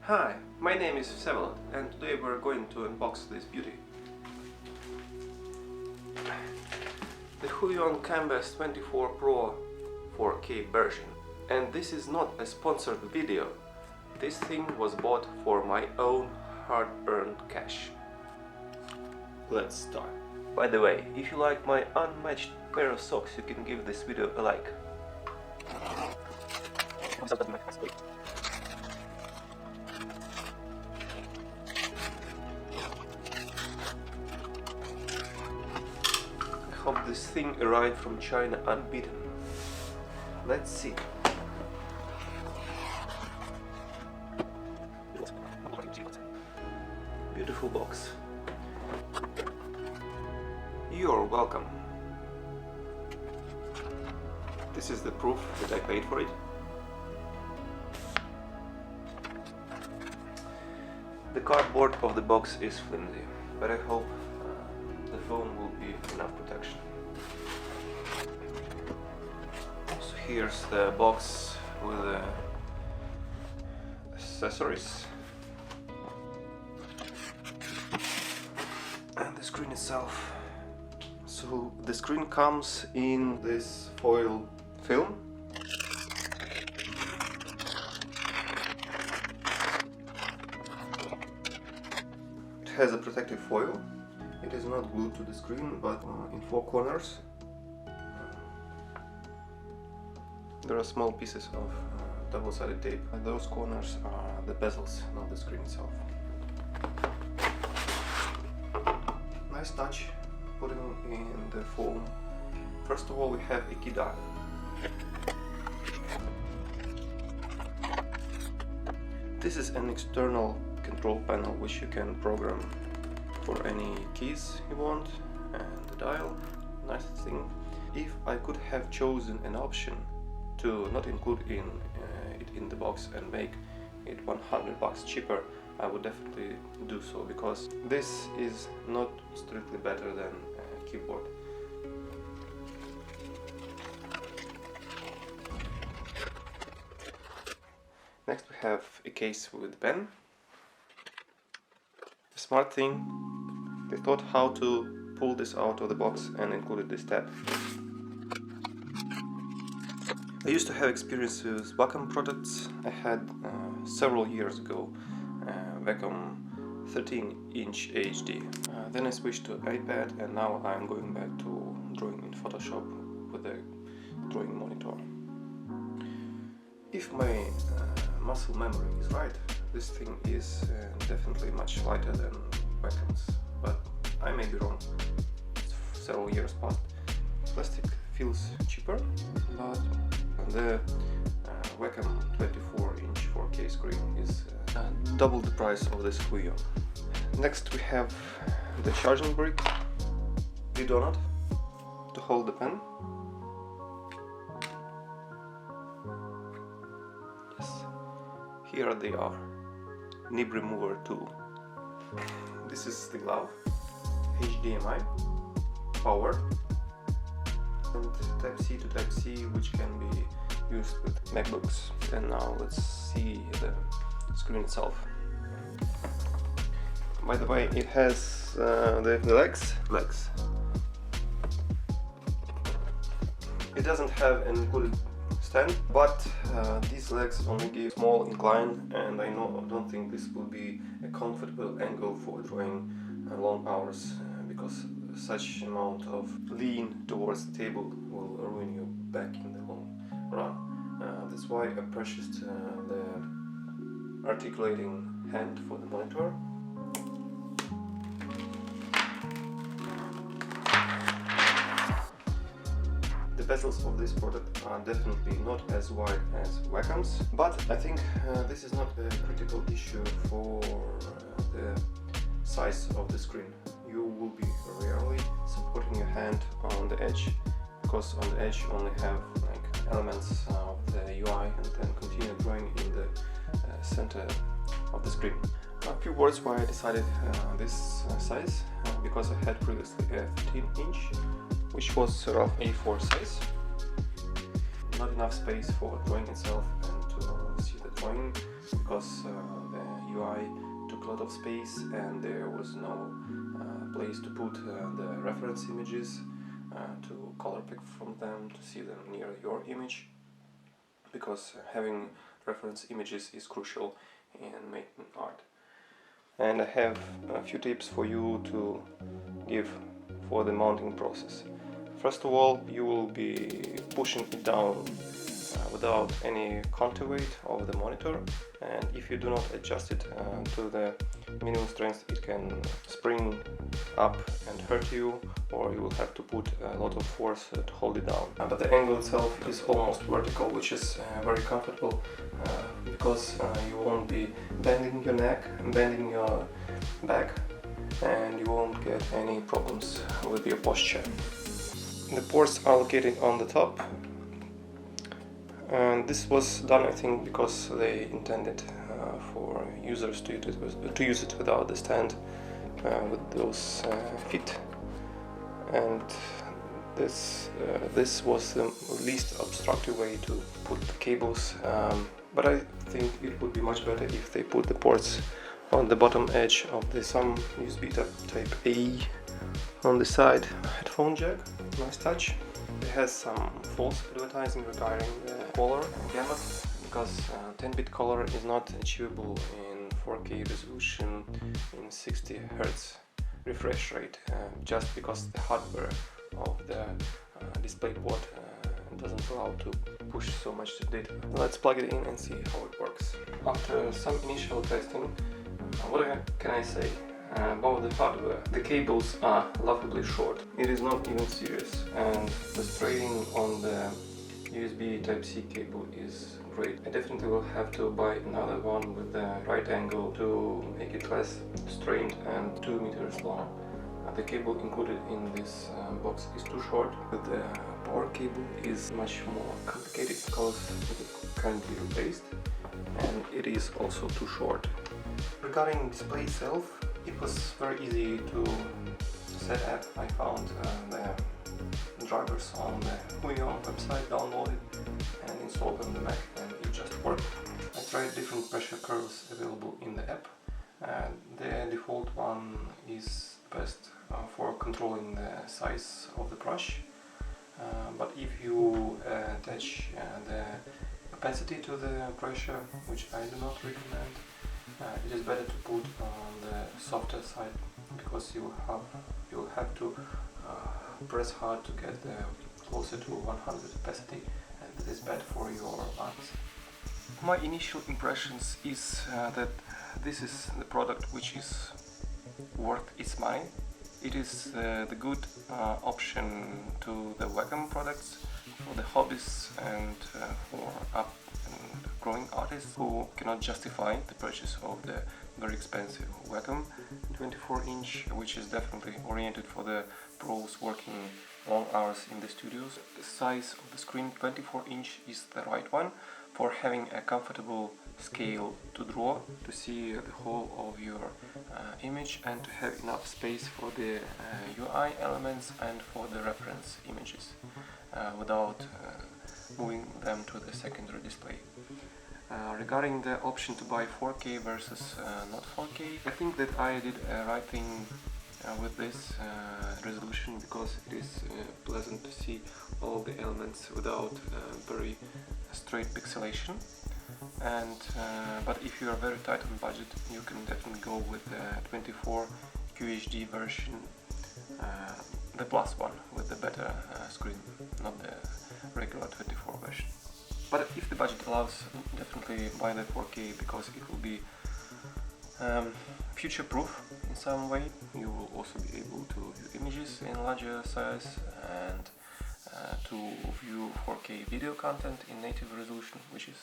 Hi, my name is Vsevolod and today we're going to unbox this beauty. The Huion Kamvas Pro 4K version. And this is not a sponsored video. This thing was bought for my own hard-earned cash. Let's start. By the way, if you like my unmatched pair of socks, you can give this video a like. I hope this thing arrived from China unbeaten. Let's see. Beautiful box. You're welcome. This is the proof that I paid for it. The cardboard of the box is flimsy, but I hope the foam will be enough protection. So here's the box with the accessories and the screen itself. So the screen comes in this foil film. It has a protective foil. It is not glued to the screen, but in four corners there are small pieces of double-sided tape. And those corners are the bezels, not the screen itself. Nice touch putting in the foam. First of all, we have a key dial. This is an external control panel which you can program for any keys you want, and the dial. Nice thing. If I could have chosen an option to not include it in the box and make it $100 cheaper, I would definitely do so, because this is not strictly better than a keyboard. Next we have a case with pen. A smart thing, they thought how to pull this out of the box and included this tab. I used to have experience with Wacom products. I had several years ago Wacom 13-inch HD. Then I switched to iPad, and now I'm going back to drawing in Photoshop with a drawing monitor. If my muscle memory is right, this thing is definitely much lighter than Wacom's, but I may be wrong. It's several years past. Plastic feels cheaper, but the Wacom 24-inch 4K screen is double the price of this Huion. Next we have the charging brick, the donut to hold the pen. Yes, here they are. Nib remover tool. This is the glove, HDMI, power, and Type-C to Type-C, which can be used with MacBooks. And now let's see the screen itself. By the way, it has the legs. It doesn't have an included stand, but these legs only give small incline, and I don't think this will be a comfortable angle for drawing long hours, because such amount of lean towards the table will ruin your back in the long run. That's why I purchased the articulating hand for the monitor. The bezels of this product are definitely not as wide as Wacom's, but I think this is not a critical issue for the size of the screen. You will be rarely supporting your hand on the edge, because on the edge you only have like elements of the UI, and then continue drawing in the center of the screen. A few words why I decided this size, because I had previously a 13-inch, which was rough A4 size. Not enough space for drawing itself and to see the drawing, because the UI took a lot of space, and there was no place to put the reference images, to color pick from them, to see them near your image, because having reference images is crucial in making art. And I have a few tips for you to give for the mounting process. First of all, you will be pushing it down without any counterweight of the monitor, and if you do not adjust it to the minimum strength, it can spring up and hurt you, or you will have to put a lot of force to hold it down. But the angle itself is almost vertical, which is very comfortable because you won't be bending your neck, bending your back, and you won't get any problems with your posture. The ports are located on the top, and this was done, I think, because they intended for users to use it without the stand with those feet, and this was the least obstructive way to put the cables, but I think it would be much better if they put the ports on the bottom edge of the some USB type A on the side. Headphone jack, nice touch. It has some false advertising regarding the color gamut, because 10-bit color is not achievable in 4K resolution in 60 Hz refresh rate, just because the hardware of the DisplayPort doesn't allow to push so much data. Let's plug it in and see how it works. After some initial testing, what can I say about the hardware? The cables are laughably short. It is not even serious, and the straining on the USB Type-C cable is great. I definitely will have to buy another one with the right angle to make it less strained and 2 meters long. The cable included in this box is too short, but the power cable is much more complicated because it can be replaced, and it is also too short. Regarding display itself, it was very easy to set up. I found the drivers on the Huion website, downloaded and installed on the Mac, and it just worked. I tried different pressure curves available in the app, and the default one is best for controlling the size of the brush, but if you attach the opacity to the pressure, which I do not recommend, it is better to put on the softer side, because you will have to press hard to get closer to 100 opacity, and that is bad for your eyes. My initial impressions is that this is the product which is worth its money. It is the good option to the Wacom products for the hobbyists and for up and growing artists who cannot justify the purchase of the very expensive Wacom 24-inch, which is definitely oriented for the pros working long hours in the studios. The size of the screen, 24-inch, is the right one for having a comfortable scale to draw, to see the whole of your image, and to have enough space for the UI elements and for the reference images without moving them to the secondary display. Regarding the option to buy 4K versus not 4K, I think that I did a right thing with this resolution, because it is pleasant to see all the elements without very straight pixelation. And but if you are very tight on budget, you can definitely go with the 24 QHD version, the plus one with the better screen, not the regular 24 version. But if the budget allows, definitely buy the 4K, because it will be future-proof in some way. You will also be able to view images in larger size and to view 4K video content in native resolution, which is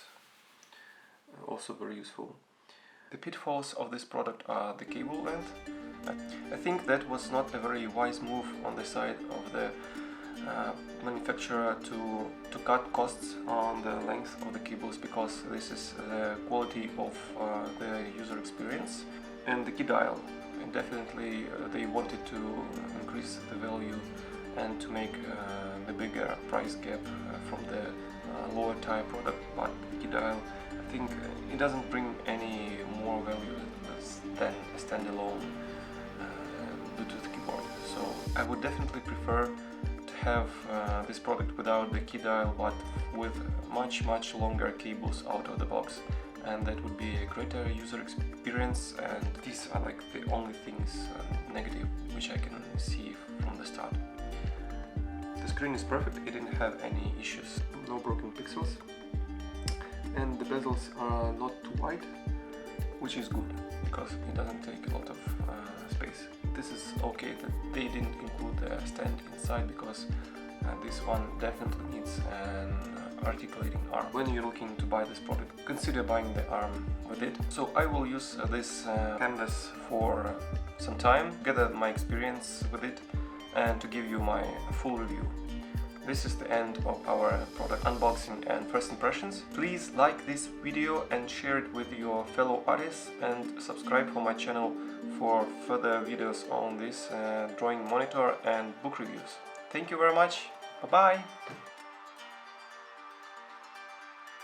also very useful. The pitfalls of this product are the cable length. I think that was not a very wise move on the side of the manufacturer to cut costs on the length of the cables, because this is the quality of the user experience. And the key dial, and definitely they wanted to increase the value and to make the bigger price gap from the lower tier product, but the key dial, I think it doesn't bring any more value than a standalone Bluetooth keyboard. So I would definitely prefer to have this product without the key dial, but with much longer cables out of the box, and that would be a greater user experience. And these are like the only things negative which I can see from the start. The screen is perfect, it didn't have any issues, no broken pixels, and the bezels are not too wide, which is good because it doesn't take a lot of space. This is okay that they didn't include the stand inside, because this one definitely needs an articulating arm. When you're looking to buy this product, consider buying the arm with it. So I will use this canvas for some time, gather my experience with it, and to give you my full review. This is the end of our product unboxing and first impressions. Please like this video and share it with your fellow artists, and subscribe for my channel for further videos on this drawing monitor and book reviews. Thank you very much. Bye bye.